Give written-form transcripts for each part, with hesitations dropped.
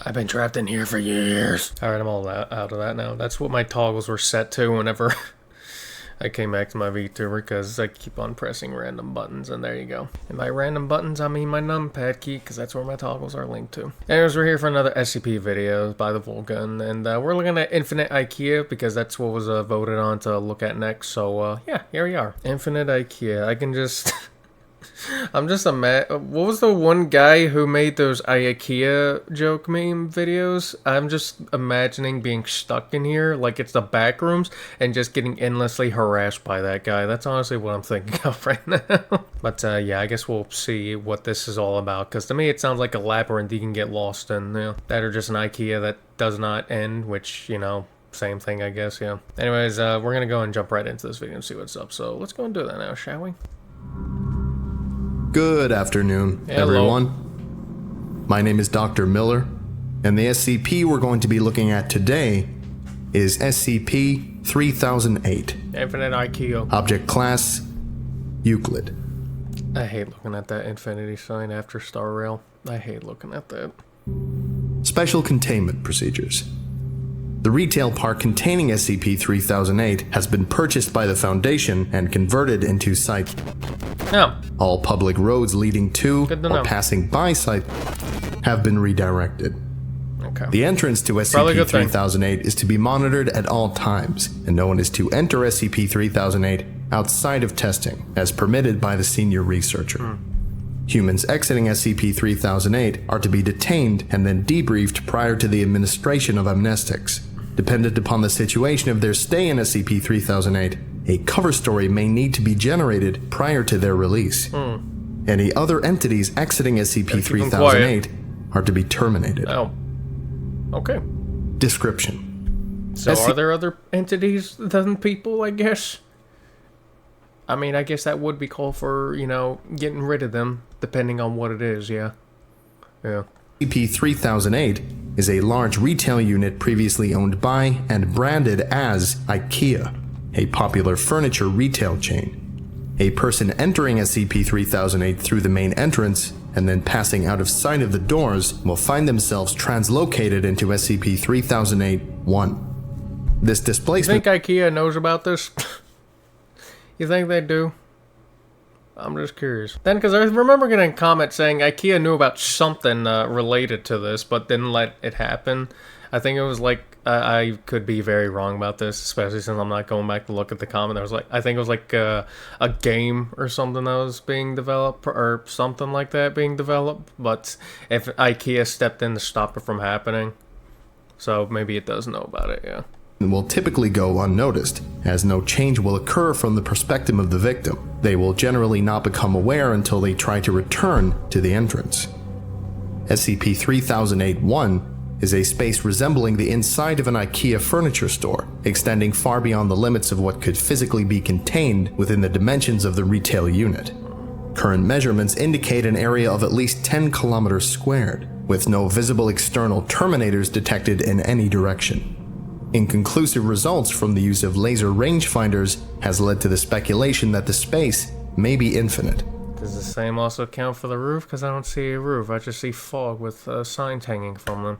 I've been trapped in here for years. Alright, I'm all out of that now. That's what my toggles were set to whenever I came back to my VTuber, because I keep on pressing random buttons, and there you go. And by random buttons, I mean my numpad key, because that's where my toggles are linked to. Anyways, we're here for another SCP video by Thevolgun, and we're looking at Infinite Ikea, because that's what was voted on to look at next, so yeah, here we are. Infinite Ikea. I can just... I'm just what was the one guy who made those Ikea joke meme videos? I'm just imagining being stuck in here like it's the back rooms and just getting endlessly harassed by that guy. That's honestly what I'm thinking of right now. But yeah, I guess we'll see what this is all about, because to me it sounds like a labyrinth you can get lost in. You know, that or just an Ikea that does not end, which, you know, same thing, I guess. Yeah. Anyways, we're gonna go and jump right into this video and see what's up. So let's go and do that now, shall we? Good afternoon, everyone. My name is Dr. Miller, and the SCP we're going to be looking at today is SCP-3008. Infinite Ikea. Object Class, Euclid. I hate looking at that infinity sign after Star Rail. I hate looking at that. Special Containment Procedures. The retail park containing SCP-3008 has been purchased by the Foundation and converted into site. No. All public roads leading to or passing by site have been redirected. Okay. The entrance to SCP-3008 is to be monitored at all times, and no one is to enter SCP-3008 outside of testing, as permitted by the senior researcher. Humans exiting SCP-3008 are to be detained and then debriefed prior to the administration of amnestics. Dependent upon the situation of their stay in SCP-3008, a cover story may need to be generated prior to their release. Any other entities exiting SCP-3008 are to be terminated. Oh. Okay. Description. So are there other entities than people, I guess? I mean, I guess that would be called for, you know, getting rid of them, depending on what it is, yeah. Yeah. SCP-3008 is a large retail unit previously owned by and branded as Ikea, a popular furniture retail chain. A person entering SCP-3008 through the main entrance and then passing out of sight of the doors will find themselves translocated into SCP-3008-1. This displacement... You think Ikea knows about this? You think they do? I'm just curious. Then, because I remember getting a comment saying Ikea knew about something related to this, but didn't let it happen. I think it was like, I could be very wrong about this, especially since I'm not going back to look at the comment. There was like, I think it was like a game or something that was being developed, or something like that being developed. But if Ikea stepped in to stop it from happening, so maybe it does know about it, yeah. Will typically go unnoticed, as no change will occur from the perspective of the victim. They will generally not become aware until they try to return to the entrance. SCP-3008-1 is a space resembling the inside of an Ikea furniture store, extending far beyond the limits of what could physically be contained within the dimensions of the retail unit. Current measurements indicate an area of at least 10 kilometers squared, with no visible external terminators detected in any direction. Inconclusive results from the use of laser rangefinders has led to the speculation that the space may be infinite. Does the same also count for the roof? Because I don't see a roof. I just see fog with signs hanging from them.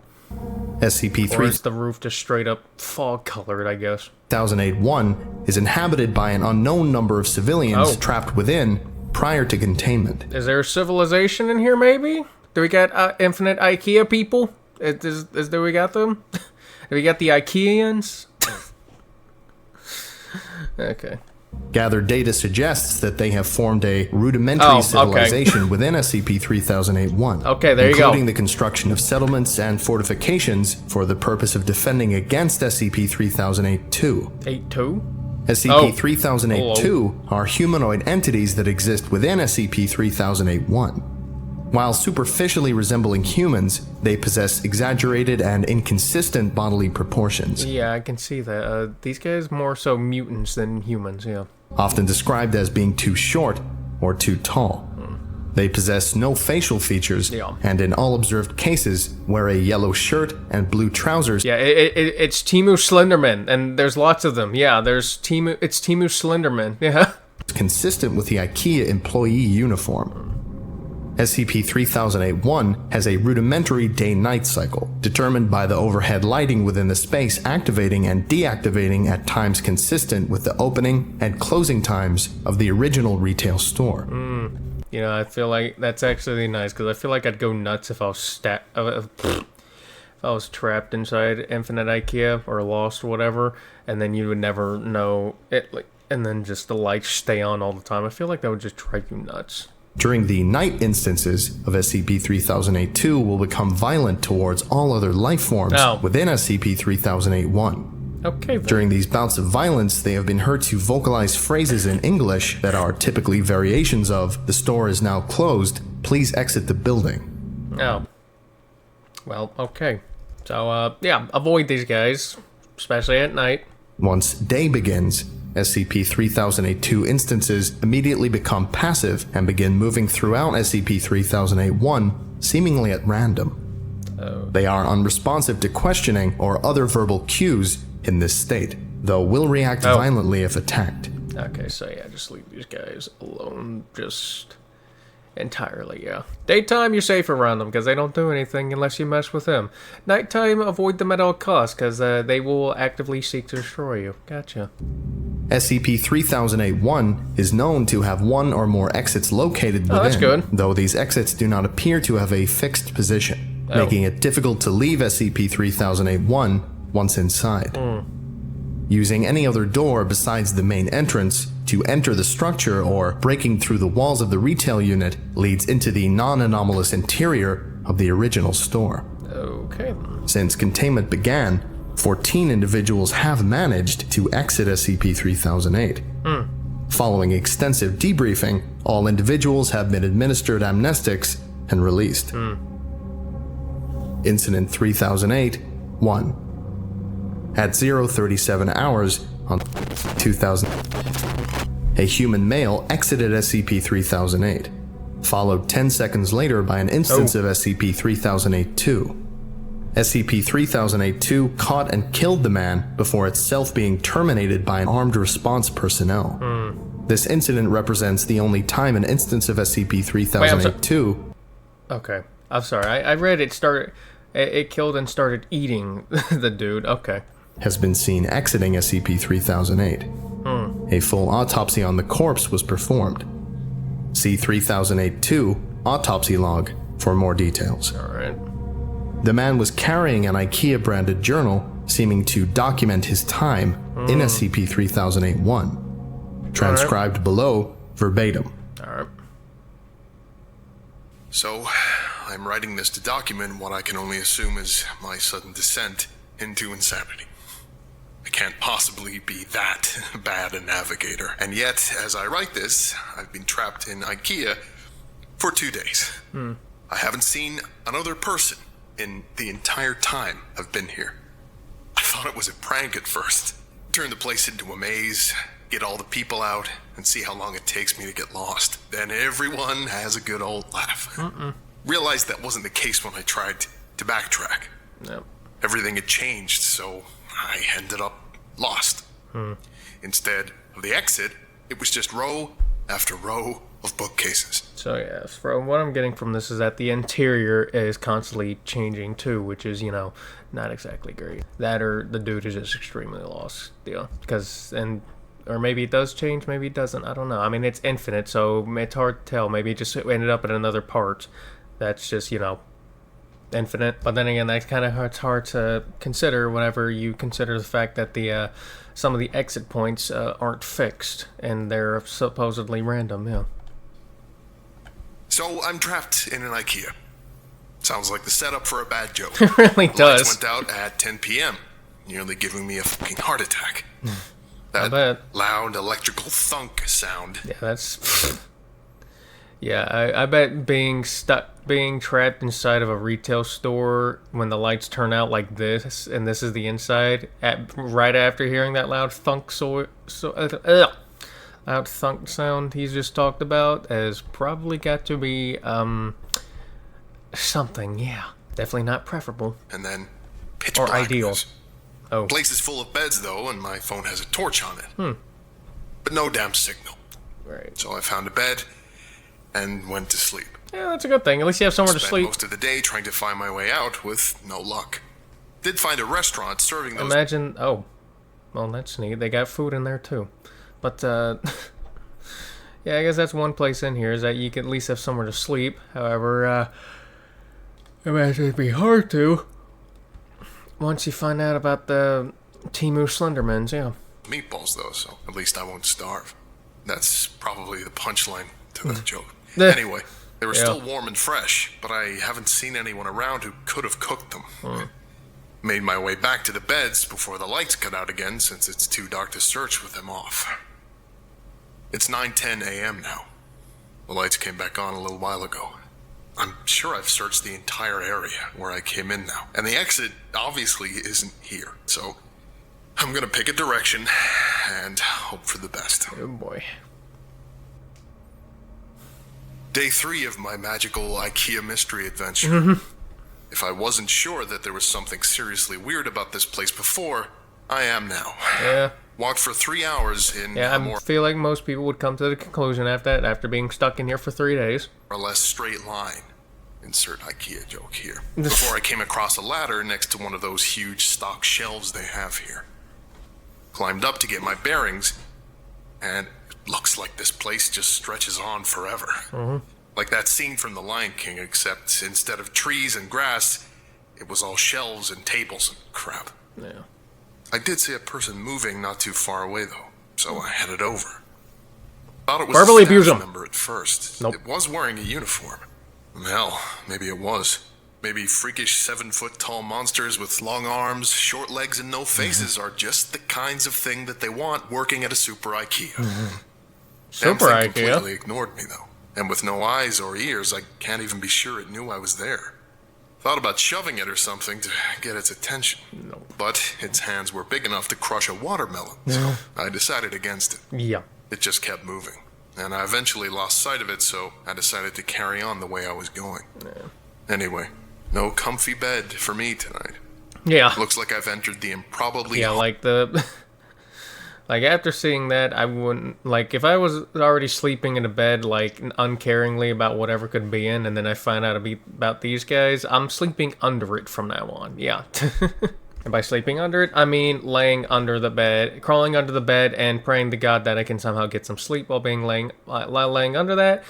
SCP-3008-1 Or is the roof just straight up fog colored, I guess? 3008-1 is inhabited by an unknown number of civilians trapped within prior to containment. Is there a civilization in here, maybe? Do we got infinite Ikea people? Do we got them? Do we got the Ikeans? Okay. Gathered data suggests that they have formed a rudimentary civilization within SCP-3008-1. Okay, there you go. Including the construction of settlements and fortifications for the purpose of defending against SCP-3008-2. 8-2? SCP-3008-2 are humanoid entities that exist within SCP-3008-1. While superficially resembling humans, they possess exaggerated and inconsistent bodily proportions. Yeah, I can see that. These guys more so mutants than humans, yeah. Often described as being too short or too tall. They possess no facial features, and in all observed cases, wear a yellow shirt and blue trousers. Yeah, it's Timu Slenderman, and there's lots of them. Yeah, it's Timu Slenderman, yeah. Consistent with the IKEA employee uniform. SCP-3008-1 has a rudimentary day-night cycle, determined by the overhead lighting within the space activating and deactivating at times consistent with the opening and closing times of the original retail store. You know, I feel like that's actually nice, because I feel like I'd go nuts if I was if I was trapped inside Infinite Ikea or lost or whatever, and then you would never know it, like, and then just the lights stay on all the time. I feel like that would just drive you nuts. During the night instances of SCP-3008-2 will become violent towards all other life forms within SCP-3008-1. Okay. Then. During these bouts of violence, they have been heard to vocalize phrases in English that are typically variations of, "The store is now closed, please exit the building." Oh. Well, okay. So, yeah, avoid these guys, especially at night. Once day begins, SCP-3008-2 instances immediately become passive and begin moving throughout SCP-3008-1, seemingly at random. They are unresponsive to questioning or other verbal cues in this state, though will react violently if attacked. Okay, so yeah, just leave these guys alone, just entirely, yeah. Daytime, you're safe around them, because they don't do anything unless you mess with them. Nighttime, avoid them at all costs, because they will actively seek to destroy you. Gotcha. SCP-3008-1 is known to have one or more exits located within, that's good. Though these exits do not appear to have a fixed position, making it difficult to leave SCP-3008-1 once inside. Using any other door besides the main entrance to enter the structure or breaking through the walls of the retail unit leads into the non-anomalous interior of the original store. Okay. Since containment began, 14 individuals have managed to exit SCP-3008. Following extensive debriefing, all individuals have been administered amnestics and released. Incident 3008-1. At 0:37 hours on 2000, a human male exited SCP-3008, followed 10 seconds later by an instance of SCP-3008-2. SCP-3008-2 caught and killed the man before itself being terminated by an armed response personnel. This incident represents the only time an instance of SCP-3008-2... Okay, I'm sorry. I read it killed and started eating the dude. Okay. ...has been seen exiting SCP-3008. A full autopsy on the corpse was performed. See 3008-2 autopsy log for more details. Alright. The man was carrying an Ikea-branded journal, seeming to document his time in SCP-3008-1. Transcribed below, verbatim. Alright. So, I'm writing this to document what I can only assume is my sudden descent into insanity. I can't possibly be that bad a navigator. And yet, as I write this, I've been trapped in Ikea for 2 days. I haven't seen another person in the entire time I've been here. I thought it was a prank at first. Turn the place into a maze, get all the people out, and see how long it takes me to get lost. Then everyone has a good old laugh. Realized that wasn't the case when I tried to backtrack. Nope. Everything had changed, so I ended up lost. Instead of the exit, it was just row after row of bookcases. So yes, from what I'm getting from this is that the interior is constantly changing too, which is, you know, not exactly great. That or the dude is just extremely lost, yeah. Or maybe it does change, maybe it doesn't, I don't know. I mean, it's infinite, so it's hard to tell. Maybe it just ended up in another part that's just, you know, infinite. But then again, that's kind of hard to consider whenever you consider the fact that the some of the exit points aren't fixed and they're supposedly random, yeah. So I'm trapped in an Ikea. Sounds like the setup for a bad joke. It really does. Lights went out at 10 p.m., nearly giving me a fucking heart attack. I bet. Loud electrical thunk sound. Yeah, that's... Yeah, I bet being trapped inside of a retail store when the lights turn out like this, and this is the inside, right after hearing that loud thunk loud thunk sound he's just talked about, has probably got to be, something, yeah. Definitely not preferable. And then pitch or blackness. Ideal. Oh. Place is full of beds, though, and my phone has a torch on it. But no damn signal. Right. So I found a bed and went to sleep. Yeah, that's a good thing. At least you have somewhere to Spent sleep. most of the day trying to find my way out with no luck. Did find a restaurant serving those. Imagine, oh, well, that's neat. They got food in there too. But, yeah, I guess that's one place in here is that you can at least have somewhere to sleep. However, I imagine it'd be hard to once you find out about the Timu Slendermans, yeah. Meatballs, though, so at least I won't starve. That's probably the punchline to that joke. Anyway, they were still warm and fresh, but I haven't seen anyone around who could have cooked them. Made my way back to the beds before the lights cut out again, since it's too dark to search with them off. It's 9:10 a.m. now. The lights came back on a little while ago. I'm sure I've searched the entire area where I came in now, and the exit obviously isn't here, so I'm gonna pick a direction and hope for the best. Oh boy. Day 3 of my magical Ikea mystery adventure. If I wasn't sure that there was something seriously weird about this place before, I am now. Yeah. Walked for 3 hours in Yeah, a I more feel like most people would come to the conclusion after that, after being stuck in here for 3 days. or less straight line. Insert Ikea joke here. Before I came across a ladder next to one of those huge stock shelves they have here. Climbed up to get my bearings, and it looks like this place just stretches on forever. Like that scene from The Lion King, except instead of trees and grass, it was all shelves and tables and crap. Yeah. I did see a person moving not too far away, though, so I headed over. Thought it was Verbally a abuse staff him. member at first. Nope. It was wearing a uniform. Hell, maybe it was. Maybe freakish 7-foot-tall monsters with long arms, short legs, and no faces are just the kinds of thing that they want working at a super Ikea. Damn Super thing Ikea. completely ignored me, though. And with no eyes or ears, I can't even be sure it knew I was there. Thought about shoving it or something to get its attention. No. But its hands were big enough to crush a watermelon, so I decided against it. Yeah. It just kept moving. And I eventually lost sight of it, so I decided to carry on the way I was going. Anyway, no comfy bed for me tonight. Yeah. Looks like I've entered the improbably Yeah, like the... Like, after seeing that, I wouldn't... Like, if I was already sleeping in a bed, like, uncaringly about whatever could be in, and then I find out about these guys, I'm sleeping under it from now on. Yeah. And by sleeping under it, I mean laying under the bed, crawling under the bed, and praying to God that I can somehow get some sleep while being laying under that,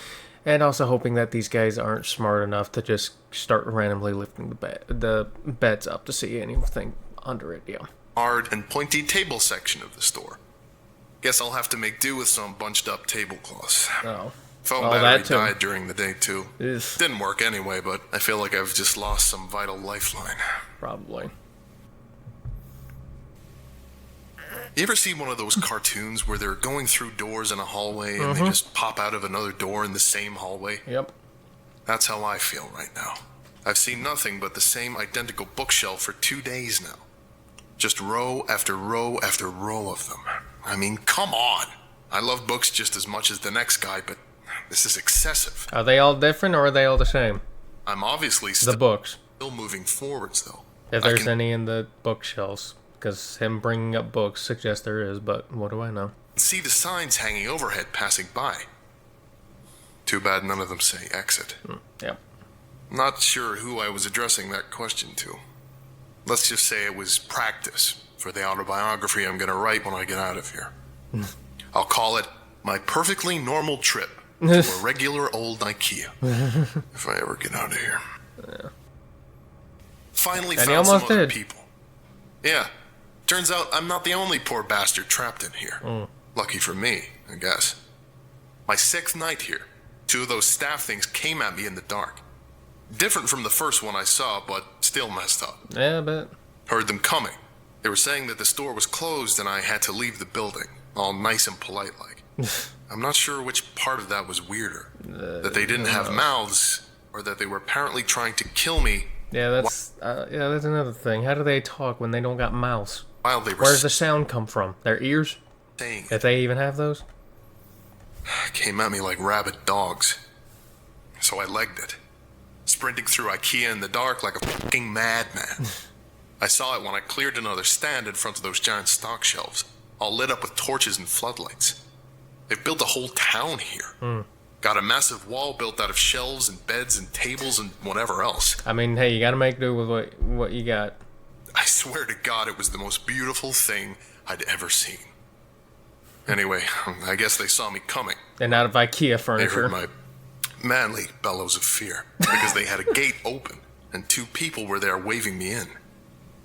and also hoping that these guys aren't smart enough to just start randomly lifting the beds up to see anything under it. Yeah. hard and pointy table section of the store. Guess I'll have to make do with some bunched up tablecloths. Oh. Phone Well, battery that too. died during the day too. Ugh. Didn't work anyway, but I feel like I've just lost some vital lifeline. Probably. You ever see one of those cartoons where they're going through doors in a hallway and they just pop out of another door in the same hallway? Yep. That's how I feel right now. I've seen nothing but the same identical bookshelf for 2 days now. Just row after row after row of them. I mean, come on! I love books just as much as the next guy, but this is excessive. Are they all different or are they all the same? I'm obviously The books. still moving forwards, though. If I there's can any in the bookshelves. Because him bringing up books suggests there is, but what do I know? see the signs hanging overhead passing by. Too bad none of them say exit. Yep. Not sure who I was addressing that question to. Let's just say it was practice for the autobiography I'm gonna write when I get out of here. I'll call it My Perfectly Normal Trip to a Regular Old Ikea. If I ever get out of here. Yeah. Finally And he found some almost other did. people. Yeah. Turns out I'm not the only poor bastard trapped in here. Lucky for me, I guess. My 6th night here. 2 of those staff things came at me in the dark. Different from the first one I saw, but still messed up. Yeah, but... Heard them coming. They were saying that the store was closed and I had to leave the building, all nice and polite like. I'm not sure which part of that was weirder. That they didn't have mouths, or that they were apparently trying to kill me Yeah, that's another thing. How do they talk when they don't got mouths? while they were Where does the sound come from? Their ears? saying If they even have those? came at me like rabid dogs. So I legged it, sprinting through Ikea in the dark like a fucking madman. I saw it when I cleared another stand in front of those giant stock shelves, all lit up with torches and floodlights. They've built a whole town here. Got a massive wall built out of shelves and beds and tables and whatever else. I mean, hey, you gotta make do with what you got. I swear to God, it was the most beautiful thing I'd ever seen. Anyway, I guess they saw me coming. And out of Ikea They furniture. heard my manly bellows of fear because they had a gate open and 2 people were there waving me in.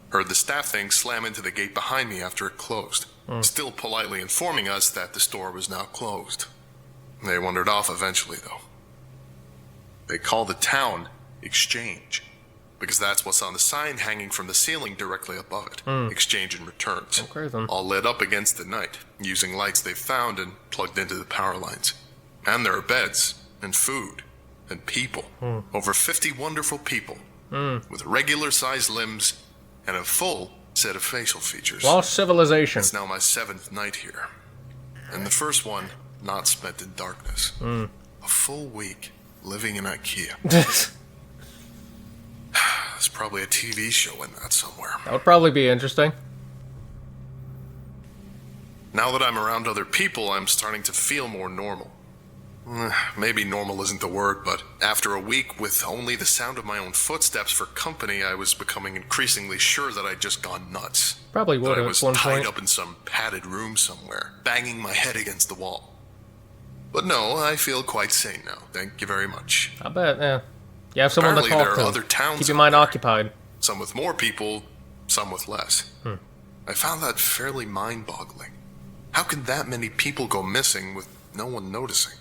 Heard the staff thing slam into the gate behind me after it closed, still politely informing us that the store was now closed. They wandered off eventually, though. They call the town Exchange, because that's what's on the sign hanging from the ceiling directly above it. Exchange and returns. Okay, then. All lit up against the night, using lights they found and plugged into the power lines. And there are beds, and food, and people. Over 50 wonderful people, with regular-sized limbs, and a full set of facial features. Lost civilization. It's now my 7th night here. And the first one, not spent in darkness. A full week living in Ikea. There's probably a TV show in that somewhere. That would probably be interesting. Now that I'm around other people, I'm starting to feel more normal. Maybe normal isn't the word, but after a week with only the sound of my own footsteps for company, I was becoming increasingly sure that I'd just gone nuts. Probably would That I have was at one tied point. up in some padded room somewhere, banging my head against the wall. But no, I feel quite sane now. Thank you very much. I bet, yeah. You have someone to Apparently talk there are to. other towns Keep your out mind there. occupied. Some with more people, some with less. I found that fairly mind-boggling. How can that many people go missing with no one noticing?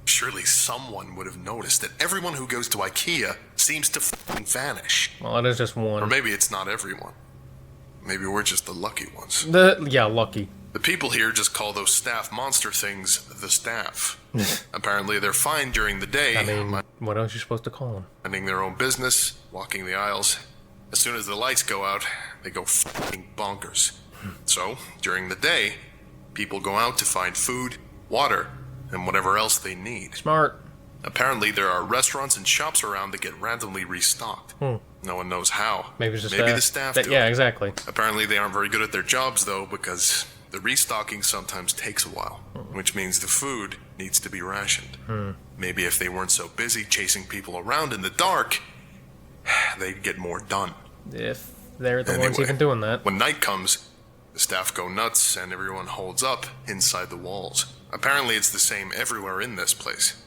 Surely someone would have noticed that everyone who goes to Ikea seems to f***ing vanish. Well, it is just Or one. maybe it's not everyone. Maybe we're just the lucky ones. Yeah, lucky. The people here just call those staff monster things the staff. Apparently they're fine during the day, I mean, what else are you supposed to call them? minding their own business, walking the aisles. As soon as the lights go out, they go f***ing bonkers. So, during the day, people go out to find food, water, and whatever else they need. Smart. Apparently there are restaurants and shops around that get randomly restocked. No one knows how. Maybe it's just the staff do Yeah, it. exactly. Apparently they aren't very good at their jobs, though, because the restocking sometimes takes a while, which means the food needs to be rationed. Maybe if they weren't so busy chasing people around in the dark, they'd get more done. If they're the ones Anyway, even doing that. When night comes, the staff go nuts and everyone holds up inside the walls. Apparently it's the same everywhere in this place,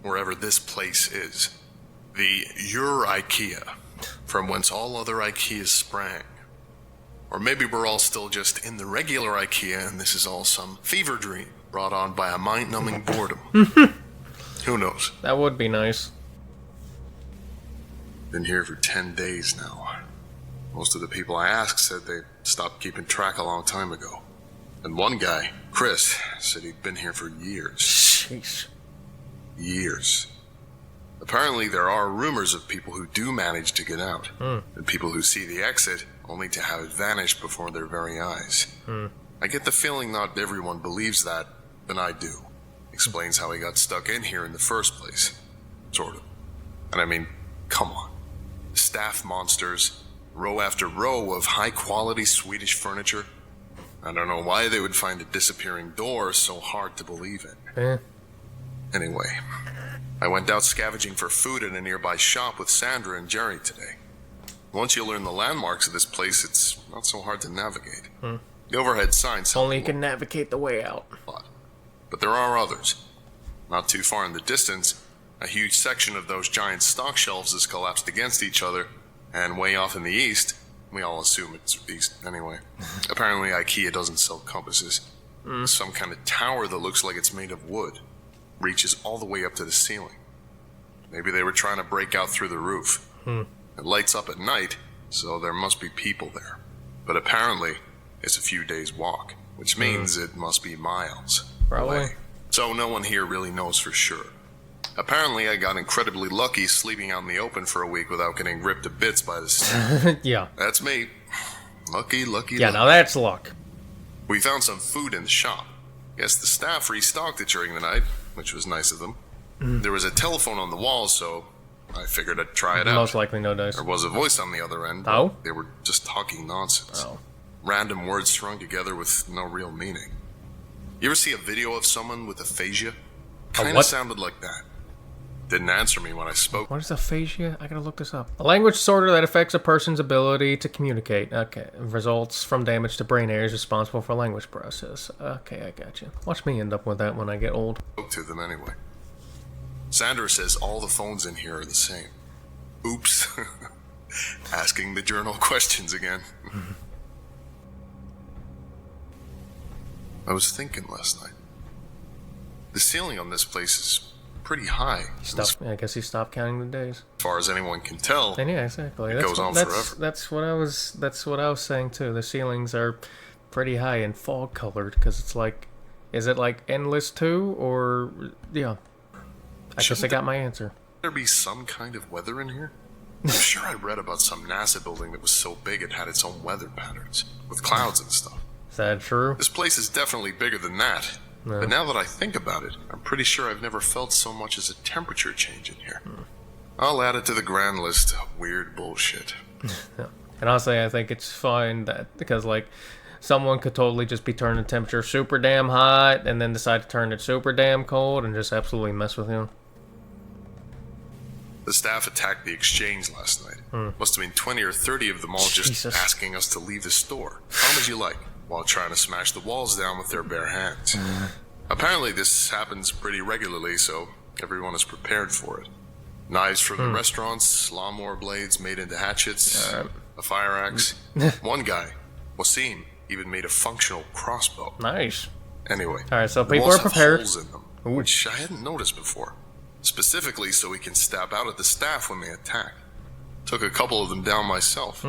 wherever this place is. The Your Ikea, from whence all other Ikeas sprang. Or maybe we're all still just in the regular Ikea and this is all some fever dream brought on by a mind-numbing boredom. Who knows? That would be nice. Been here for 10 days now. Most of the people I asked said they stopped keeping track a long time ago. And one guy, Chris, said he'd been here for years. Jeez. Years. Apparently there are rumors of people who do manage to get out, and people who see the exit only to have it vanish before their very eyes. I get the feeling not everyone believes that, but I do. Explains how he got stuck in here in the first place. Sort of. And I mean, come on. Staff monsters, row after row of high-quality Swedish furniture. I don't know why they would find a disappearing door so hard to believe in. Eh. Anyway, I went out scavenging for food in a nearby shop with Sandra and Jerry today. Once you learn the landmarks of this place, it's not so hard to navigate. The overhead signs help Only you a can navigate the way out. lot. But there are others. Not too far in the distance, a huge section of those giant stock shelves is collapsed against each other, and way off in the east, we all assume it's east anyway. Apparently Ikea doesn't sell compasses. Some kind of tower that looks like it's made of wood. Reaches all the way up to the ceiling. Maybe they were trying to break out through the roof. It lights up at night, so there must be people there. But apparently, it's a few days' walk, which means it must be miles Probably. away. So no one here really knows for sure. Apparently, I got incredibly lucky sleeping out in the open for a week without getting ripped to bits by the storm. Yeah. That's me. Lucky, lucky, Yeah, lucky. now that's luck. We found some food in the shop. Guess the staff restocked it during the night, which was nice of them. There was a telephone on the wall, so I figured I'd try it out. Most likely no dice. There was a voice on the other end, but Oh? they were just talking nonsense. Oh. Random words strung together with no real meaning. You ever see a video of someone with aphasia? Kinda what? sounded like that. Didn't answer me when I spoke. What is aphasia? I gotta look this up. A language disorder that affects a person's ability to communicate. Okay. Results from damage to brain areas responsible for language process. Okay, I got you. Watch me end up with that when I get old. Spoke to them anyway. Sandra says all the phones in here are the same. Oops. Asking the journal questions again. I was thinking last night. The ceiling on this place is pretty high. I guess he stopped counting the days. As far as anyone can tell, And yeah, exactly. it goes on forever. That's what I was saying too. The ceilings are pretty high and fog colored because it's like, is it like endless too, or yeah? I guess I got my answer. There be some kind of weather in here? I'm sure I read about some NASA building that was so big it had its own weather patterns with clouds and stuff. Is that true? This place is definitely bigger than that. No. But now that I think about it, I'm pretty sure I've never felt so much as a temperature change in here. I'll add it to the grand list of weird bullshit. Yeah. And honestly, I think it's fine that because like someone could totally just be turning the temperature super damn hot and then decide to turn it super damn cold and just absolutely mess with you. The staff attacked the exchange last night. Must have been 20 or 30 of them all just Jesus. asking us to leave the store. How would you like? While trying to smash the walls down with their bare hands. Apparently this happens pretty regularly, so everyone is prepared for it. Knives from the restaurants, lawnmower blades made into hatchets, a fire axe. One guy, Wasim, even made a functional crossbow. Nice. Anyway, Alright, so the people walls are prepared. have holes in them, which I hadn't noticed before. Specifically so we can stab out at the staff when they attack. Took a couple of them down myself.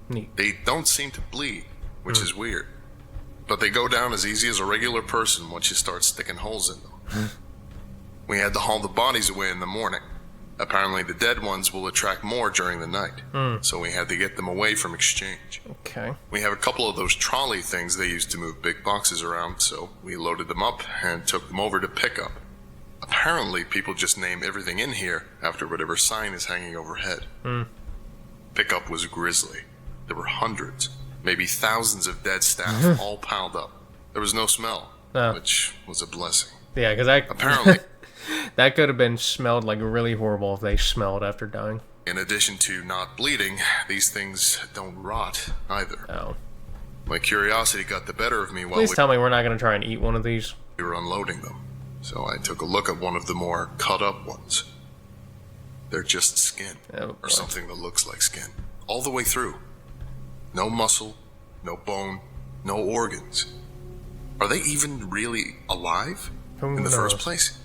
Neat. They don't seem to bleed, which is weird. But they go down as easy as a regular person once you start sticking holes in them. We had to haul the bodies away in the morning. Apparently the dead ones will attract more during the night, so we had to get them away from exchange. Okay. We have a couple of those trolley things they use to move big boxes around, so we loaded them up and took them over to pickup. Apparently people just name everything in here after whatever sign is hanging overhead. Pickup was grisly. There were hundreds, maybe thousands of dead staff all piled up. There was no smell, which was a blessing. Yeah, because Apparently, that could have been smelled like really horrible if they smelled after dying. in addition to not bleeding, these things don't rot either. Oh. My curiosity got the better of me while Please tell me we're not going to try and eat one of these. we were unloading them. So I took a look at one of the more cut up ones. They're just skin, Oh, boy. or something that looks like skin, all the way through. No muscle, no bone, no organs. Are they even really alive Who in the first knows? place?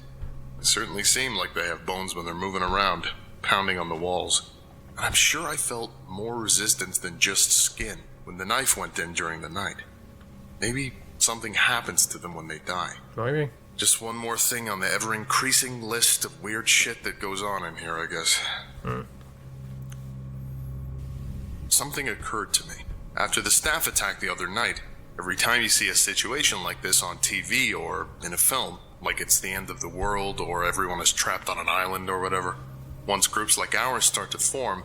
They certainly seem like they have bones when they're moving around, pounding on the walls. And I'm sure I felt more resistance than just skin when the knife went in during the night. Maybe something happens to them when they die. Maybe. Just one more thing on the ever-increasing list of weird shit that goes on in here, I guess. Something occurred to me. After the staff attack the other night, every time you see a situation like this on TV or in a film, like it's the end of the world or everyone is trapped on an island or whatever, once groups like ours start to form,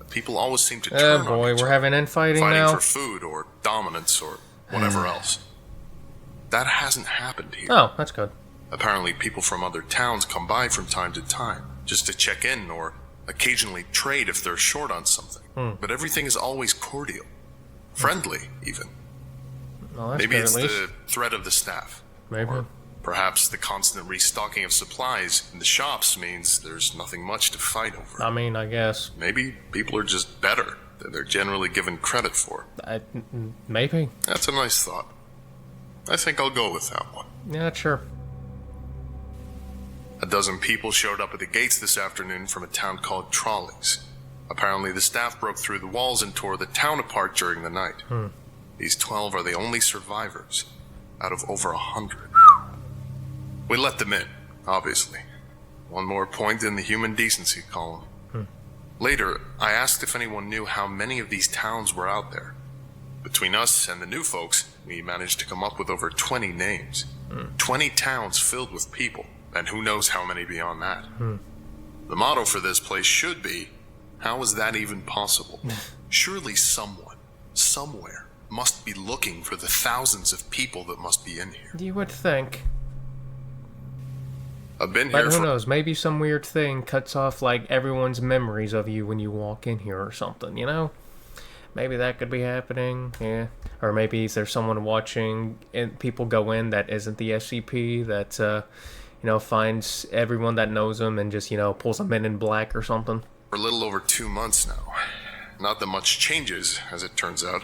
people always seem to turn on boy, each we're other, having infighting fighting now. for food or dominance or whatever else. That hasn't happened here. Oh, that's good. Apparently people from other towns come by from time to time, just to check in or occasionally trade if they're short on something. But everything is always cordial. Friendly, even. Well, that's Maybe good it's at least. the threat of the staff. Maybe. Or perhaps the constant restocking of supplies in the shops means there's nothing much to fight over. I mean, I guess. Maybe people are just better than they're generally given credit for. Maybe. That's a nice thought. I think I'll go with that one. Yeah, sure. A dozen people showed up at the gates this afternoon from a town called Trolleys. Apparently the staff broke through the walls and tore the town apart during the night. These 12 are the only survivors out of over 100. We let them in, obviously. One more point in the human decency column. Later, I asked if anyone knew how many of these towns were out there. Between us and the new folks, we managed to come up with over 20 names. 20 towns filled with people, and who knows how many beyond that. The motto for this place should be, how is that even possible? Surely someone, somewhere, must be looking for the thousands of people that must be in here. You would think. I've been But here who for... knows? Maybe some weird thing cuts off, like, everyone's memories of you when you walk in here or something, you know? Maybe that could be happening, yeah. Or maybe there's someone watching and people go in that isn't the SCP that, you know, finds everyone that knows them and just, you know, pulls them in black or something. For a little over 2 months now. Not that much changes, as it turns out.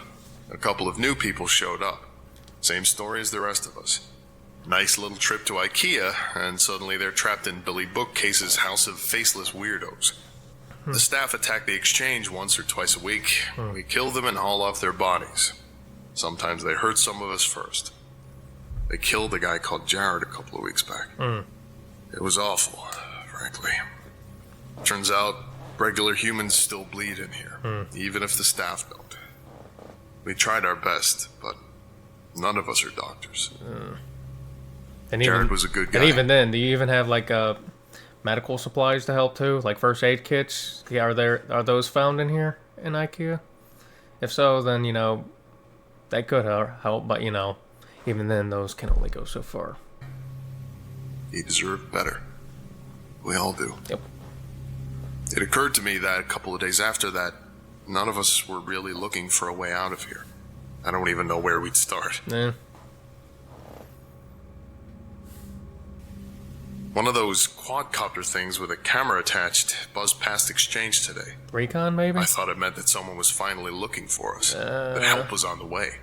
A couple of new people showed up. Same story as the rest of us. Nice little trip to Ikea, and suddenly they're trapped in Billy Bookcase's house of faceless weirdos. The staff attack the exchange once or twice a week. We kill them and haul off their bodies. Sometimes they hurt some of us first. They killed a guy called Jared a couple of weeks back. It was awful, frankly. Turns out, regular humans still bleed in here, even if the staff don't. We tried our best, but none of us are doctors. And Jared was a good guy. And even then, do you even have, like, medical supplies to help too? Like first aid kits? Yeah, are those found in here in Ikea? If so, then, you know, that could help, but, you know, even then, those can only go so far. He deserved better. We all do. Yep. It occurred to me that a couple of days after that, none of us were really looking for a way out of here. I don't even know where we'd start. Yeah. One of those quadcopter things with a camera attached buzzed past exchange today. Recon, maybe? I thought it meant that someone was finally looking for us. That help was on the way.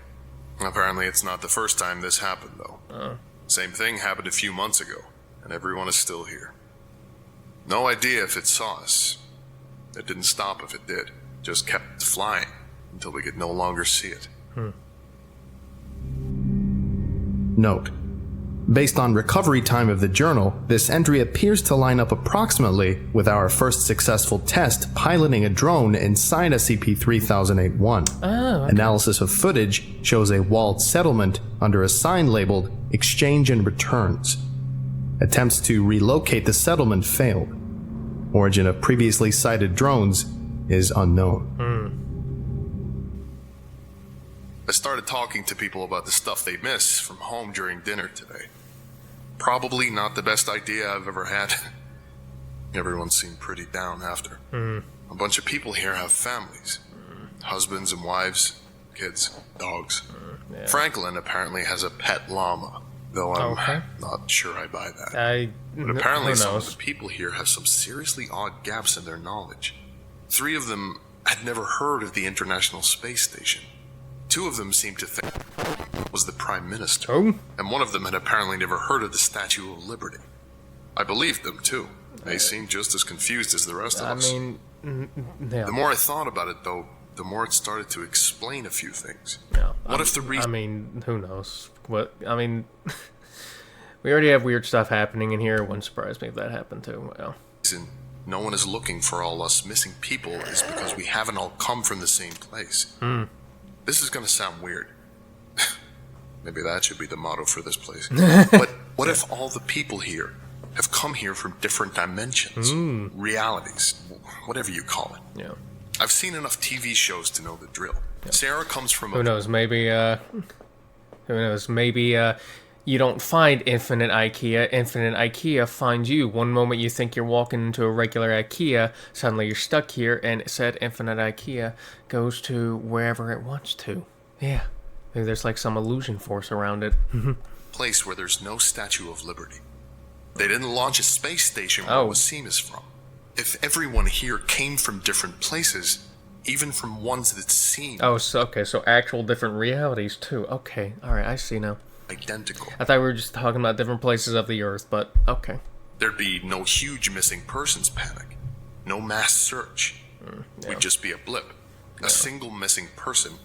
Apparently it's not the first time this happened, though. Same thing happened a few months ago, and everyone is still here. No idea if it saw us. It didn't stop if it did. Just kept flying until we could no longer see it. Note: based on recovery time of the journal, this entry appears to line up approximately with our first successful test piloting a drone inside SCP-3008-1. Oh, okay. Analysis of footage shows a walled settlement under a sign labeled Exchange and Returns. Attempts to relocate the settlement failed. Origin of previously sighted drones is unknown. I started talking to people about the stuff they miss from home during dinner today. Probably not the best idea I've ever had. Everyone seemed pretty down after. A bunch of people here have families. Husbands and wives, kids, dogs. Yeah. Franklin apparently has a pet llama, though I'm not sure I buy that. But apparently some of the people here have some seriously odd gaps in their knowledge. 3 of them had never heard of the International Space Station. 2 of them seemed to think it was the Prime Minister. And one of them had apparently never heard of the Statue of Liberty. I believed them, too. They seemed just as confused as the rest of us. I mean, yeah. The more I thought about it, though, the more it started to explain a few things. Yeah. What if the reason... I mean, who knows? What? I mean, we already have weird stuff happening in here. It wouldn't surprise me if that happened, too. Well. No one is looking for all us missing people is because we haven't all come from the same place. This is going to sound weird. Maybe that should be the motto for this place. But what if all the people here have come here from different dimensions, realities, whatever you call it? Yeah. I've seen enough TV shows to know the drill. Yeah. Sarah comes from Who knows? Maybe, who knows? Maybe, you don't find Infinite Ikea. Infinite Ikea finds you. One moment you think you're walking into a regular Ikea, suddenly you're stuck here, and said Infinite Ikea goes to wherever it wants to. Yeah. Maybe there's like some illusion force around it. place where there's no Statue of Liberty. They didn't launch a space station where Wasim is from. If everyone here came from different places, even from ones that seem... Oh, so, okay, so actual different realities, too. Okay, alright, I see now. Identical. I thought we were just talking about different places of the Earth, but okay. There'd be no huge missing persons panic. No mass search. Yeah. We'd just be a blip. A single missing person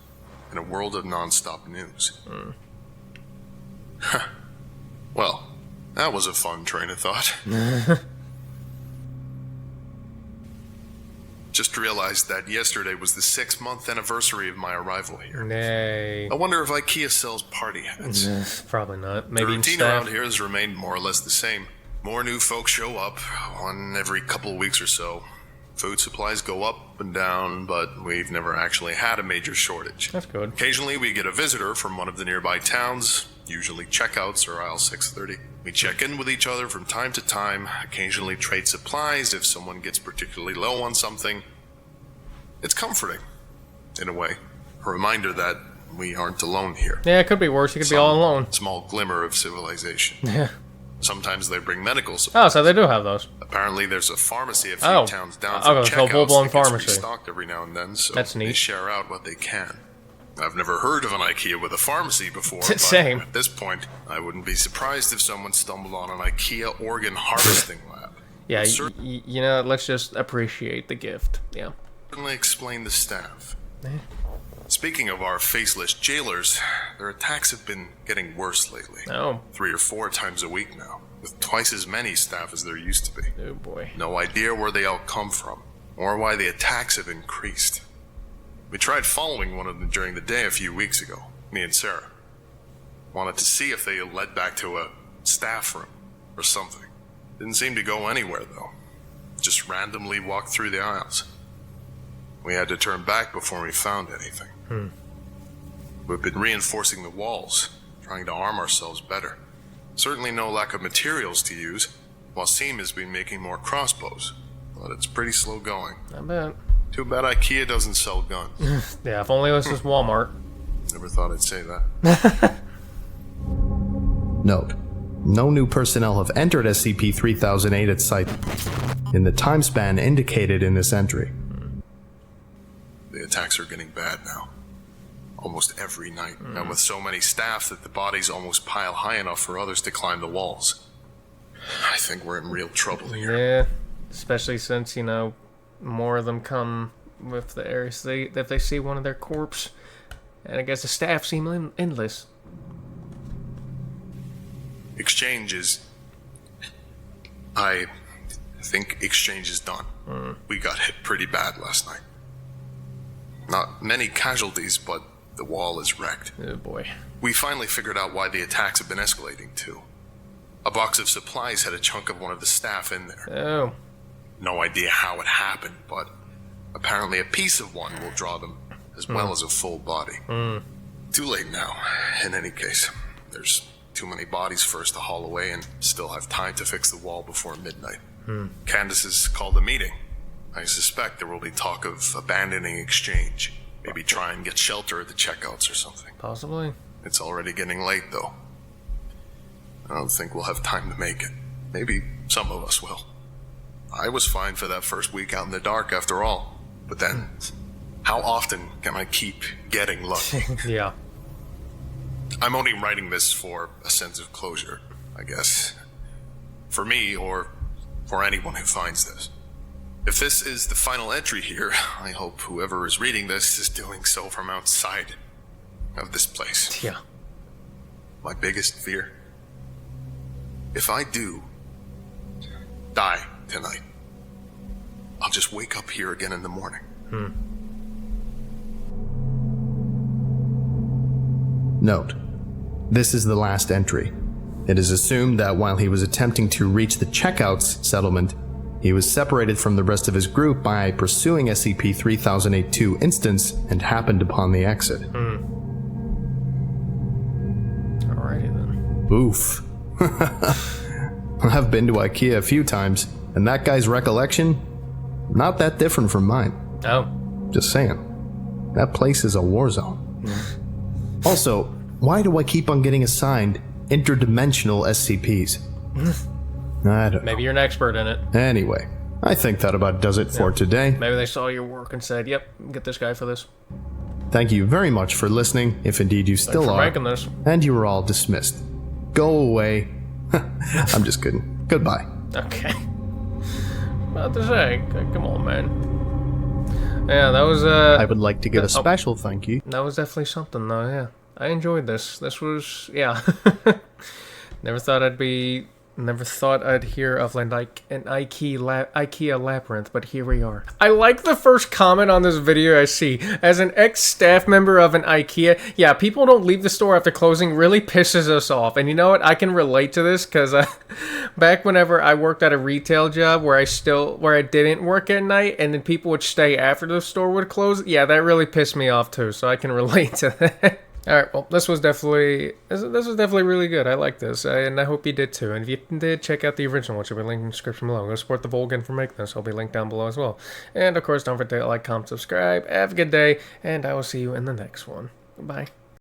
in a world of non-stop news. Well, that was a fun train of thought. Just realized that yesterday was the 6-month anniversary of my arrival here. Nay. I wonder if Ikea sells party hats. Probably not. Maybe the routine staff. around here has remained more or less the same. More new folks show up, one every couple of weeks or so. Food supplies go up and down, but we've never actually had a major shortage. That's good. Occasionally we get a visitor from one of the nearby towns, usually checkouts or aisle 630. We check in with each other from time to time, occasionally trade supplies if someone gets particularly low on something. It's comforting, in a way. A reminder that we aren't alone here. Yeah, it could be worse. You could be all alone. Small glimmer of civilization. Yeah. Sometimes they bring medical supplies. Oh, so they do have those. Apparently there's a pharmacy a few towns down from so checkouts full-blown that gets pharmacy. restocked every now and then, so That's neat. they share out what they can. I've never heard of an Ikea with a pharmacy before, but Same. at this point, I wouldn't be surprised if someone stumbled on an Ikea organ harvesting lab. Yeah, It you know, let's just appreciate the gift. Yeah. certainly explain the staff. Speaking of our faceless jailers, their attacks have been getting worse lately. Oh. 3 or 4 times a week now, with twice as many staff as there used to be. Oh, boy. No idea where they all come from, or why the attacks have increased. We tried following one of them during the day a few weeks ago, me and Sarah. Wanted to see if they led back to a staff room or something. Didn't seem to go anywhere, though. Just randomly walked through the aisles. We had to turn back before we found anything. We've been reinforcing the walls, trying to arm ourselves better. Certainly no lack of materials to use. Wasim has been making more crossbows, but it's pretty slow going. I bet. Too bad Ikea doesn't sell guns. Yeah, if only this was Walmart. Never thought I'd say that. Note: no new personnel have entered SCP-3008 at site in the time span indicated in this entry. The attacks are getting bad now. Almost every night. And with so many staff that the bodies almost pile high enough for others to climb the walls. I think we're in real trouble here. Yeah, especially since, you know, more of them come with the areas that they see one of their corpse. And I guess the staff seem endless. Exchange is... I think exchange is done. We got hit pretty bad last night. Not many casualties, but the wall is wrecked. Oh, boy. We finally figured out why the attacks have been escalating too. A box of supplies had a chunk of one of the staff in there. Oh. No idea how it happened, but apparently a piece of one will draw them as well as a full body. Too late now, in any case. There's too many bodies for us to haul away and still have time to fix the wall before midnight. Candace has called a meeting. I suspect there will be talk of abandoning exchange. Maybe try and get shelter at the checkouts or something. Possibly. It's already getting late, though. I don't think we'll have time to make it. Maybe some of us will. I was fine for that first week out in the dark after all. But then, how often can I keep getting lucky? Yeah. I'm only writing this for a sense of closure, I guess. For me, or for anyone who finds this. If this is the final entry here, I hope whoever is reading this is doing so from outside of this place. Yeah. My biggest fear? If I do die tonight, I'll just wake up here again in the morning. Note: this is the last entry. It is assumed that while he was attempting to reach the checkouts settlement, he was separated from the rest of his group by pursuing SCP-3008-2 instance and happened upon the exit. Alrighty then. Oof. I've been to Ikea a few times, and that guy's recollection, not that different from mine. Oh. Just saying. That place is a war zone. Also, why do I keep on getting assigned interdimensional SCPs? I don't know. Maybe you're an expert in it. Anyway, I think that about does it for today. Maybe they saw your work and said, yep, get this guy for this. Thank you very much for listening, if indeed you still Thanks for are. making this. And you are all dismissed. Go away. I'm just kidding. Goodbye. Okay. About to say, come on, man. Yeah, that was, I would like to give a special thank you. that was definitely something, though, yeah. I enjoyed this. This was, yeah. Never thought I'd be Never thought I'd hear of an IKEA labyrinth, but here we are. I like the first comment on this video I see. As an ex-staff member of an IKEA, yeah, people don't leave the store after closing really pisses us off. And you know what? I can relate to this because back whenever I worked at a retail job where I didn't work at night, and then people would stay after the store would close. Yeah, that really pissed me off too. So I can relate to that. Alright, well, this was definitely really good. I like this, and I hope you did too. And if you did, check out the original, which will be linked in the description below. Go support the Volgun for making this. It'll be linked down below as well. And, of course, don't forget to like, comment, subscribe. Have a good day, and I will see you in the next one. Goodbye.